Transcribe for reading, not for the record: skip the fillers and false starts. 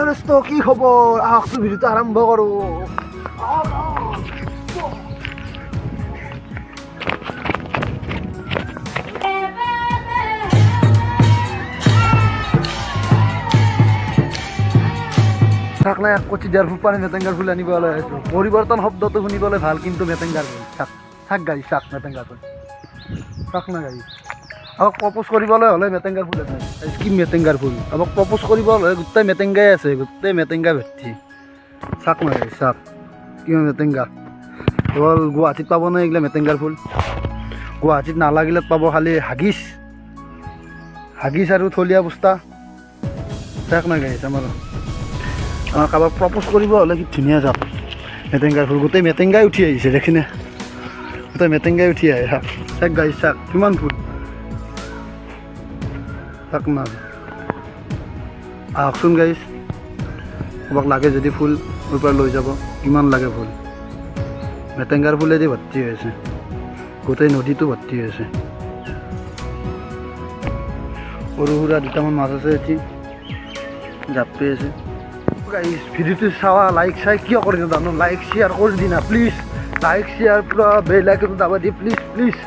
দোস্ত কি খবৰ? আহকচোন ভিডিঅ'টো আৰম্ভ কৰোঁ। থাক নাই কচি দিয়াৰ ফুল পানী মেটেংগাৰ ফুল আনিবলৈ আহিছোঁ। পৰিৱৰ্তন শব্দটো শুনিবলৈ ভাল, কিন্তু মেটেংগাৰ ফুল থাক থাক গাড়ী চাক মেটেংগাৰ ফুল চাক না গাড়ী। আমাক প্ৰপ'জ কৰিবলৈ হ'লে মেটেংগাৰ ফুল আছে, কি মেটেংগাৰ ফুল। আমাক প্ৰপ'জ কৰিব হ'লে গোটেই মেটেংগাই আছে, গোটেই মেটেংগা ভৰ্তি। চাক না গাড়ী চাক কিমান মেটেংগা। কেৱল গুৱাহাটীত পাব নাই এইগিলা মেটেংগাৰ ফুল। গুৱাহাটীত নালাগিলে পাব খালি হাগিছ আৰু থলীয়া বস্তা। চাক না গাড়ী আমাৰ কাৰোবাক প্ৰপ'জ কৰিব হ'লে কি ধুনীয়া যাওক মেটেংগাৰ ফুল। গোটেই মেটেংগাই উঠি আহিছে দেখিনে, গোটেই মেটেংগাই উঠি আহে। চাক গাড়ী চাক কিমান ফুল চাক না। আহকচোন গাড়ী, কাৰোবাক লাগে যদি ফুল মোৰ পৰা লৈ যাব। কিমান লাগে ফুল, মেটেংগাৰ ফুলেদি ভৰ্তি হৈ আছে, গোটেই নদীটো ভৰ্তি হৈ আছে। সৰু সুৰা দুটামান মাছ আছে, এটি জাপি আছে। গাইজ ভিডিঅ'টো চাৱা, লাইক চাই কিয় কৰি নাজানো, লাইক শ্বেয়াৰ কৰি দিনা প্লিজ। লাইক শ্বেয়াৰ পূৰা বেল আইকনটো দাবা দি প্লিজ প্লিজ।